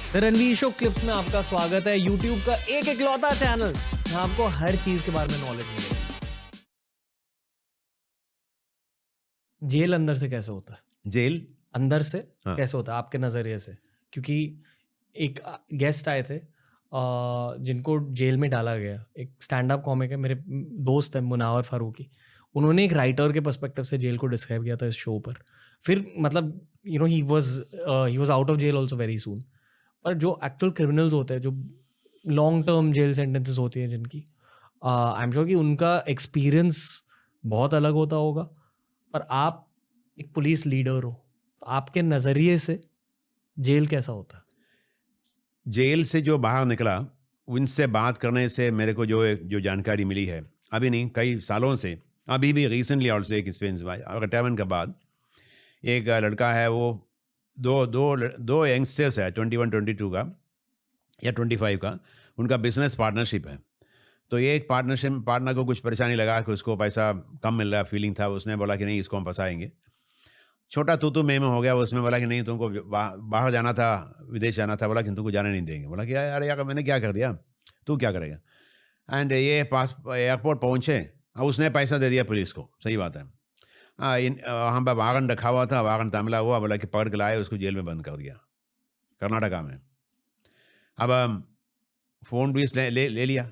The Ranveer show clips में आपका स्वागत है। यूट्यूब का एक इकलौता चैनल जहां आपको हर चीज के बारे में नॉलेज मिलेगी। जेल अंदर से कैसे होता है? जेल अंदर से हाँ। कैसे होता है आपके नजरिए से? क्योंकि एक गेस्ट आए थे जिनको जेल में डाला गया। एक स्टैंड अप कॉमिक है, मेरे दोस्त है मुनावर फारूकी। उन्होंने एक राइटर के पर्सपेक्टिव से जेल को डिस्क्राइब किया था इस शो पर। फिर मतलब he was out of jail also very soon. पर जो एक्चुअल क्रिमिनल्स होते हैं, जो लॉन्ग टर्म जेल सेंटेंसेस होती हैं जिनकी, आई एम श्योर कि उनका एक्सपीरियंस बहुत अलग होता होगा। पर आप एक पुलिस लीडर हो, तो आपके नज़रिए से जेल कैसा होता है? जेल से जो बाहर निकला, उनसे बात करने से मेरे को जो जानकारी मिली है, अभी नहीं कई सालों से, अभी भी रिसेंटली ऑल्सो एक एक्सपीरियंस हुआ है। रिटायरमेंट के बाद एक लड़का है, वो दो यंगस्टर्स है, 21-22 का या 25 का, उनका बिजनेस पार्टनरशिप है। तो ये एक पार्टनर को कुछ परेशानी लगा कि उसको पैसा कम मिल रहा, फीलिंग था, उसने बोला कि नहीं, इसको हम फंसाएंगे। छोटा तू मैं हो गया, उसमें बोला कि नहीं, तुमको बाहर जाना था, विदेश जाना था, बोला कि तुमको जाने नहीं देंगे। बोला कि अरे यार, मैंने क्या कर दिया, तू क्या करेगा। एंड ये पास एयरपोर्ट पहुँचे और उसने पैसा दे दिया पुलिस को, सही बात है। वहाँ पर वारंट रखा हुआ था, वारंट तामिला हुआ, बोला कि पकड़ के लाए, उसको जेल में बंद कर दिया, कर्नाटका में। अब फ़ोन भी इसने ले लिया।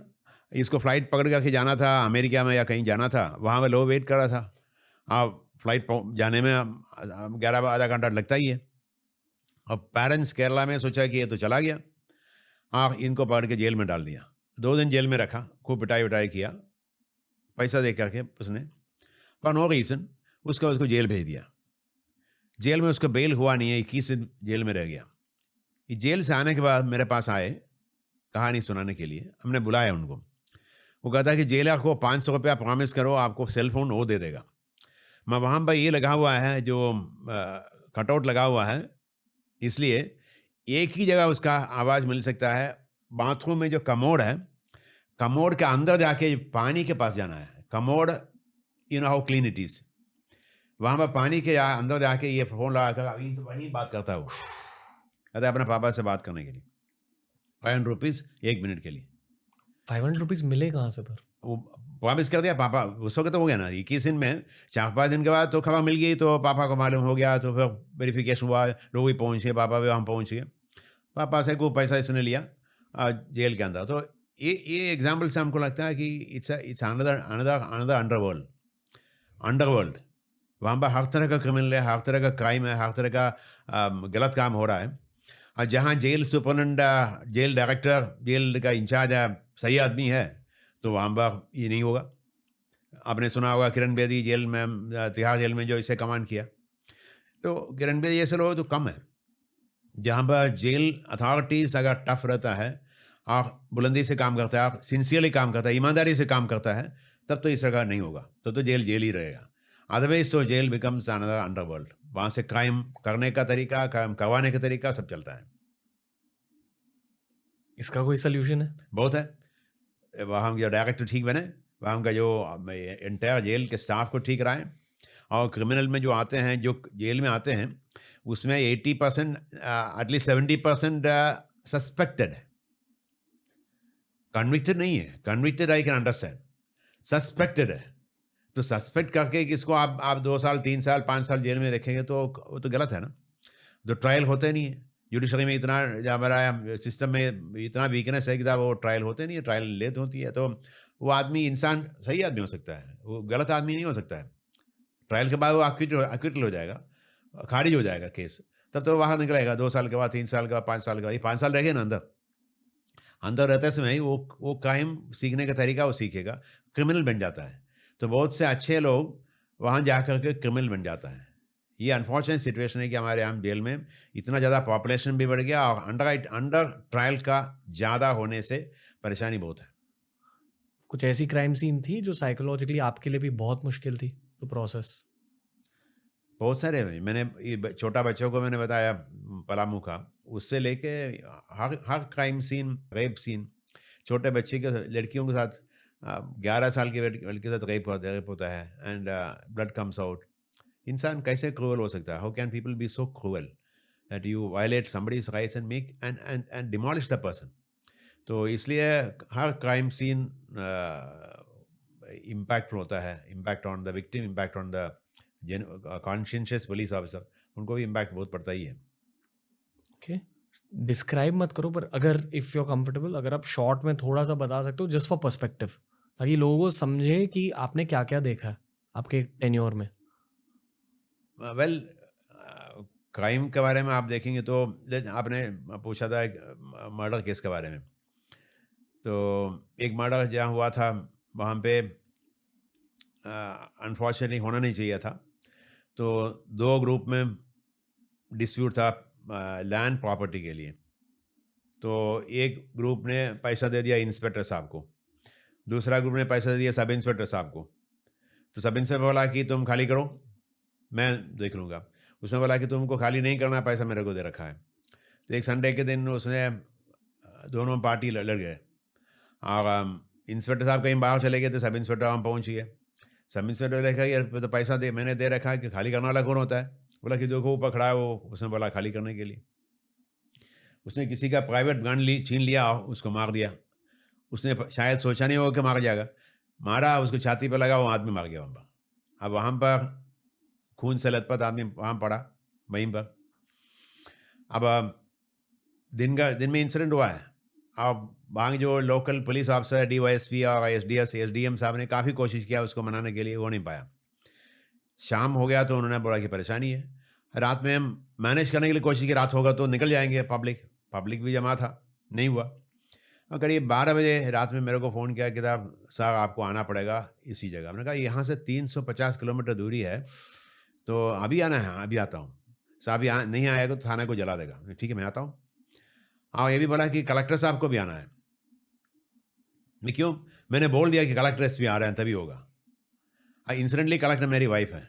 इसको फ़्लाइट पकड़ करके जाना था अमेरिका में या कहीं जाना था, वहाँ पे लोग वेट कर रहा था। फ़्लाइट जाने में 11 आधा घंटा लगता ही है। अब पेरेंट्स केरला में सोचा कि ये तो चला गया, इनको पकड़ के जेल में डाल दिया। 2 दिन जेल में रखा, खूब पिटाई किया, पैसा दे करके उसने, फॉर नो रीज़न उसको जेल भेज दिया। जेल में उसको बेल हुआ नहीं है, 21 दिन जेल में रह गया। ये जेल से आने के बाद मेरे पास आए कहानी सुनाने के लिए, हमने बुलाया उनको। वो कहता है कि जेलर को 500 रुपया प्रॉमिस करो, आपको सेल फोन वो दे देगा। मैं वहाँ पर ये लगा हुआ है, जो कटआउट लगा हुआ है, इसलिए एक ही जगह उसका आवाज़ मिल सकता है, बाथरूम में जो कमोड है, कमोड के अंदर जाके पानी के पास जाना है। Commode, you know how clean it is. वहाँ पर पानी के अंदर जाके ये फ़ोन लगा कर वहीं बात करता है वो। कहता है अपने पापा से बात करने के लिए, 500 रुपीज़ 1 मिनट के लिए। 500 रुपीज़ मिले कहाँ से? पर वो प्रॉमिस कर दिया पापा, उस वक्त तो हो गया ना, 21 दिन में 4-5 दिन के बाद तो खबर मिल गई, तो पापा को मालूम हो गया, तो फिर वेरिफिकेशन हुआ, लोग भी पहुँच गए, पापा भी हम पहुँच गए। पापा से को पैसा इसने लिया जेल के अंदर। तो ये एग्जाम्पल से हमको लगता है कि it's another another another underworld. वहाँ पर हर तरह का क्रिमिनल है, हर तरह का क्राइम है, हर तरह का गलत काम हो रहा है। और जहाँ jail superintendent, jail director, jail का इंचार्ज सही आदमी है, तो वहाँ पर ये नहीं होगा। आपने सुना होगा किरण बेदी जेल में, तिहाड़ जेल में जो इसे कमांड किया, तो किरण बेदी ऐसे लोग तो कम है। जहाँ पर जेल अथॉरिटीज़ अगर टफ रहता है और बुलंदी से काम करता है, सिंसियरली काम करता है, ईमानदारी से काम करता है, तब तो इस तरह नहीं होगा, तो जेल जेल ही रहेगा। अदरवाइज तो जेल बिकम्स अनदर अंडरवर्ल्ड। वहाँ से क्राइम करने का तरीका, क्राइम करवाने का तरीका सब चलता है। इसका कोई सोल्यूशन है? बहुत है। वहाँ जो डायरेक्टर ठीक बने, वहाँ का जो एंटायर जेल के स्टाफ को ठीक कराएं, और क्रिमिनल में जो आते हैं, जो जेल में आते हैं, उसमें 80% एटलीस्ट 70% सस्पेक्टेड है, कन्विक्टेड नहीं है। Convicted I can understand, suspected है। तो सस्पेक्ट करके किसको आप 2 साल 3 साल 5 साल जेल में रखेंगे, तो वो तो गलत है ना। तो ट्रायल होते नहीं है जुडिशरी में, इतना हमारा सिस्टम में इतना वीकनेस है कि वो ट्रायल होते नहीं है, ट्रायल लेट होती है। तो वो आदमी, इंसान सही आदमी हो सकता है, वो गलत आदमी नहीं हो सकता है। ट्रायल के बाद वो एक्विटल हो जाएगा, खारिज हो जाएगा केस, तब तो बाहर निकलेगा 2 साल के बाद, 3 साल के बाद, 5 साल के बाद। ये 5 साल रहेगा ना अंदर। अंदर रहते समय ही वो क्राइम सीखने का तरीका वो सीखेगा, क्रिमिनल बन जाता है। तो बहुत से अच्छे लोग वहाँ जा कर के क्रिमिनल बन जाता है। ये अनफॉर्चुनेट सिचुएशन है कि हमारे यहाँ जेल में इतना ज़्यादा पॉपुलेशन भी बढ़ गया, और अंडर ट्रायल का ज़्यादा होने से परेशानी बहुत है। कुछ ऐसी क्राइम सीन थी जो साइकोलॉजिकली आपके लिए भी बहुत मुश्किल थी टू प्रोसेस? बहुत सारे हैं। मैंने ये छोटा बच्चों को मैंने बताया, पलामू का, उससे लेके हर क्राइम सीन, रेप सीन, छोटे बच्चे के लड़कियों के साथ, 11 साल की लड़की के साथ रेप होता है, एंड ब्लड कम्स आउट। इंसान कैसे क्रूअल हो सकता है? How can people be so cruel? that you violate somebody's rights and demolish the person. तो इसलिए हर क्राइम सीन इम्पैक्टफुल होता है, impact on the victim, impact on the conscious police officer, उनको भी इम्पैक्ट बहुत पड़ता ही है. ओके, डिस्क्राइब मत करो, पर अगर इफ़ यू आर कंफर्टेबल, अगर आप शॉर्ट में थोड़ा सा बता सकते हो जस्ट फॉर पर्सपेक्टिव, ताकि लोगों को समझे कि आपने क्या क्या देखा है आपके टेन्योर में. वेल, क्राइम के बारे में आप देखेंगे तो आपने पूछा था एक मर्डर केस के बारे में. तो एक मर्डर जहाँ हुआ था वहाँ पे अनफॉर्चुनेटली होना नहीं चाहिए था. तो दो ग्रुप में डिस्प्यूट था लैंड प्रॉपर्टी के लिए. तो एक ग्रुप ने पैसा दे दिया इंस्पेक्टर साहब को, दूसरा ग्रुप ने पैसा दे दिया सब इंस्पेक्टर साहब को. तो सब इंस्पेक्टर बोला कि तुम खाली करो, मैं देख लूँगा. उसने बोला कि तुमको खाली नहीं करना, पैसा मेरे को दे रखा है. तो एक संडे के दिन उसने दोनों पार्टी लड़ गए और इंस्पेक्टर साहब कहीं बाहर चले गए, तो सब इंस्पेक्टर वहाँ पहुँच गए. सब इंस्पेक्टर देखा कि तो पैसा मैंने दे रखा है, कि खाली करने वाला कौन होता है. बोला कि देखो ऊपर खड़ा है वो. उसने बोला खाली करने के लिए. उसने किसी का प्राइवेट गन छीन लिया, उसको मार दिया. उसने शायद सोचा नहीं होगा कि मार जाएगा, मारा, उसको छाती पर लगा, वो आदमी मार गया वहाँ पर. अब वहाँ पर खून से लथपथ आदमी वहाँ पड़ा वहीं पर. अब दिन में इंसिडेंट हुआ है. अब वहाँ जो लोकल पुलिस ऑफिसर, DYSP और SDM साहब ने काफ़ी कोशिश किया उसको मनाने के लिए, वो नहीं पाया. शाम हो गया तो उन्होंने बोला कि परेशानी है. रात में हम मैनेज करने के लिए कोशिश की, रात होगा तो निकल जाएंगे. पब्लिक भी जमा था, नहीं हुआ. और करीब 12 बजे रात में मेरे को फ़ोन किया कि साहब आपको आना पड़ेगा इसी जगह. मैंने कहा यहाँ से 350 किलोमीटर दूरी है, तो अभी आना है. अभी आता हूँ. साहब यहाँ नहीं आएगा तो थाना को जला देगा. ठीक है, मैं आता हूँ. और ये भी बोला कि कलेक्टर साहब को भी आना है. मैं क्यों, मैंने बोल दिया कि कलेक्टर SP आ रहे हैं तभी होगा. इंसिडेंटली कलेक्टर मेरी वाइफ है.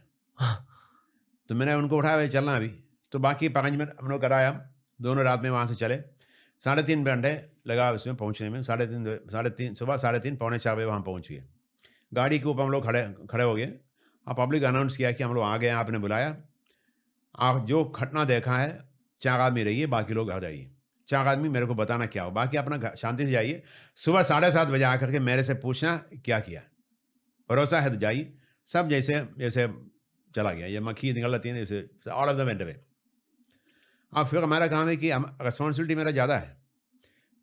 तो मैंने उनको उठाया, भाई चलना अभी. तो बाकी 5 मिनट हम लोग कराया, दोनों रात में वहाँ से चले. 3.5 घंटे लगा उसमें पहुँचने में. 3:30 सुबह 3:30 पौने 4 बजे वहाँ पहुँच गए. गाड़ी के ऊपर हम लोग खड़े हो गए. और पब्लिक अनाउंस किया कि हम लोग आ गए हैं, आपने बुलाया. आप जो घटना देखा है, 4 आदमी रहिए, बाकी लोग घर जाइए. 4 आदमी मेरे को बताना क्या हो, बाकी अपना शांति से जाइए. सुबह 7:30 बजे आकर के मेरे से पूछना क्या किया. भरोसा है तो जाइए. सब जैसे जैसे चला गया. ये मक्खी निकल जाती है जैसे, all of the went away. अब फिर हमारा काम है कि रिस्पॉन्सिबिलिटी मेरा ज़्यादा है.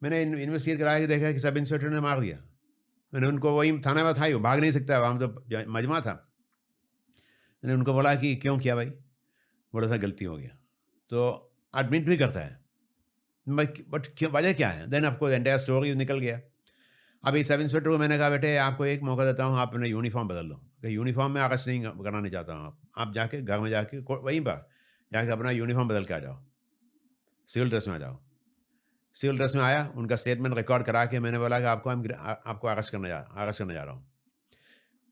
मैंने इन्वेस्टिगेट कराया कि देखा कि सब इंस्पेक्टर ने मार दिया. मैंने उनको वही थाना में था ही, भाग नहीं सकता, वहाँ तो मजमा था. मैंने उनको बोला कि क्यों किया भाई, बड़ा सा गलती हो गया. तो एडमिट भी करता है, बट क्यों, वजह क्या है. देन आपको एंटायर स्टोरी निकल गया. अभी सब इंस्पेक्टर को मैंने कहा, बेटे आपको एक मौका देता हूँ, आप अपने यूनिफॉर्म बदल लो. कि यूनिफॉर्म में अरेस्ट नहीं कराना चाहता हूँ. आप जाके घर में जाके वहीं पर जाके अपना यूनिफॉर्म बदल के आ जाओ, सिविल ड्रेस में आ जाओ. सिविल ड्रेस में आया, उनका स्टेटमेंट रिकॉर्ड करा के मैंने बोला कि आपको अरेस्ट करने जा रहा हूँ.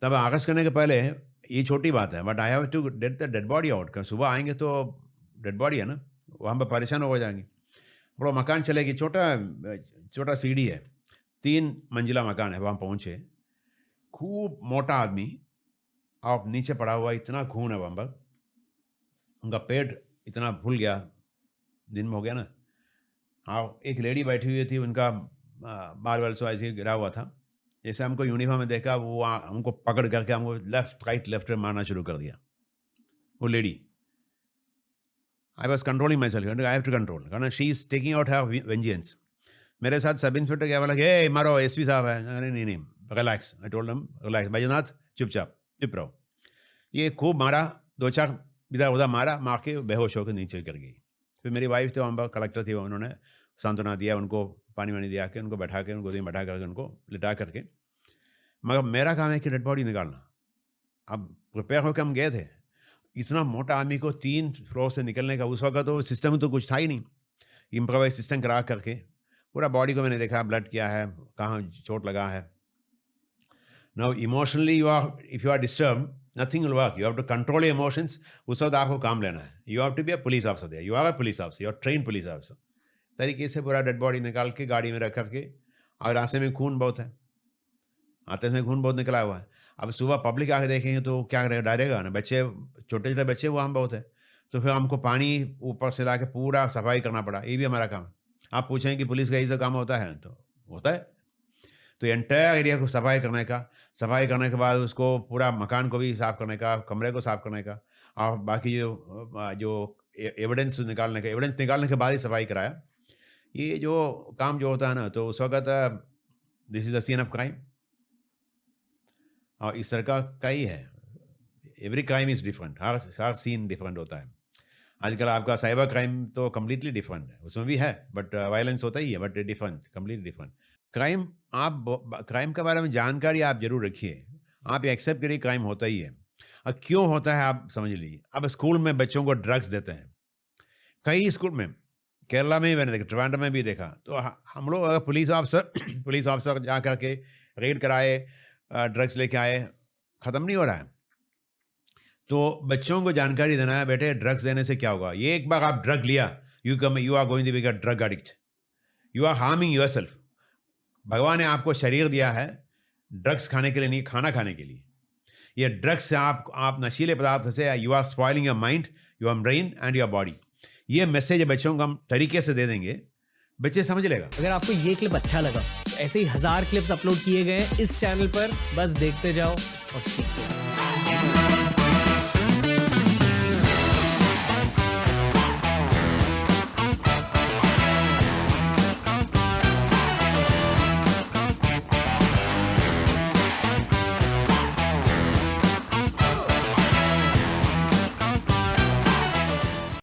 तब अरेस्ट करने के पहले ये छोटी बात है, but I have to get the dead body out. सुबह आएंगे तो डेड बॉडी है ना, वहाँ पर परेशान हो जाएंगे. थोड़ा मकान चलेगी, छोटा सीढ़ी है, 3 मंजिला मकान है. वहाँ पहुँचे, खूब मोटा आदमी और नीचे पड़ा हुआ, इतना खून है वहाँ पर. उनका पेट इतना फूल गया, दिन में हो गया ना. हाँ, एक लेडी बैठी हुई थी, उनका बाल सो ऐसे गिरा हुआ था. जैसे हमको यूनिफॉर्म में देखा, वो हमको पकड़ करके हमको लेफ्ट राइट मारना शुरू कर दिया, वो lady. I was controlling myself, I have to control, कारण she is taking out her vengeance. मेरे साथ सब इंस्पेक्टर क्या बोला कि ए मारो, SP साहब है. नहीं, relax. I told them relax. Baijnath चुप रहो. ये खूब मारा, 2-4 इधर उधर मार के बेहोश होकर नीचे गिर गई. फिर मेरी वाइफ तो वहाँ पर कलेक्टर थी, उन्होंने सांत्वना दिया, उनको पानी वानी दिया के, उनको बैठा के, उनको गोदी में बैठा करके, उनको लिटा करके. मगर मेरा काम है कि डेड बॉडी निकालना. अब प्रिपेयर होकर हम गए थे. इतना मोटा आदमी को 3 फ्लोर से निकलने का, उस वक्त तो सिस्टम तो कुछ था ही नहीं. इम्प्रोवाइज सिस्टम करा करके पूरा बॉडी को मैंने देखा, ब्लड क्या है, कहाँ चोट लगा है. Now emotionally if you are disturb, nothing will work. You have to control your emotions. उस वक्त आपको काम लेना है. You have to be a police officer there. You are a police officer, you are train police officer. तरीके से पूरा dead body निकाल के गाड़ी में रख करके, और रास्ते में खून बहुत है, आते समय खून बहुत निकला हुआ है. अब सुबह पब्लिक आके देखेंगे तो क्या डरेगा ना. बच्चे, छोटे बच्चे वहाँ बहुत है. तो फिर हमको पानी ऊपर से ला के पूरा सफाई करना पड़ा, ये भी हमारा काम। आप पूछें कि पुलिस का यही सब काम होता है, तो होता है। तो एंटायर एरिया को सफाई करने का, सफाई करने के बाद उसको पूरा मकान को भी साफ़ करने का, कमरे को साफ़ करने का, और बाकी जो एविडेंस निकालने के बाद ही सफाई कराया। ये जो काम जो होता है ना, तो उस वक़्त this is the scene of crime, और इस तरह का कई है। एवरी क्राइम इज़ डिफरेंट, हर सीन डिफरेंट होता है। आजकल आपका साइबर क्राइम तो कम्प्लीटली डिफरेंट है, उसमें भी है बट वायलेंस होता ही है, but different, completely different. Crime, आप क्राइम के बारे में जानकारी आप ज़रूर रखिए। आप एक्सेप्ट करिए क्राइम होता ही है। अब क्यों होता है आप समझ लीजिए। अब स्कूल में बच्चों को ड्रग्स देते हैं, कई स्कूल में, केरला में भी मैंने देखा, ट्रिवांड्रम में भी देखा। तो हम लोग अगर पुलिस ऑफिसर पुलिस ऑफिसर जा करके रेड कराए, ड्रग्स लेके आए, ख़त्म नहीं हो रहा है। तो बच्चों को जानकारी देना है, बेटे ड्रग्स देने से क्या होगा। ये एक बार आप ड्रग लिया, you are going to be a drug addict, you are harming yourself. भगवान ने आपको शरीर दिया है ड्रग्स खाने के लिए, नहीं खाना खाने के लिए। ये ड्रग्स से आप नशीले पदार्थ से you are spoiling your mind, your brain and your body. ये मैसेज बच्चों को हम तरीके से दे देंगे, बच्चे समझ लेगा। अगर आपको ये क्लिप अच्छा लगा तो ऐसे ही 1000 क्लिप्स अपलोड किए गए हैं इस चैनल पर, बस देखते जाओ और सीखते जाओ।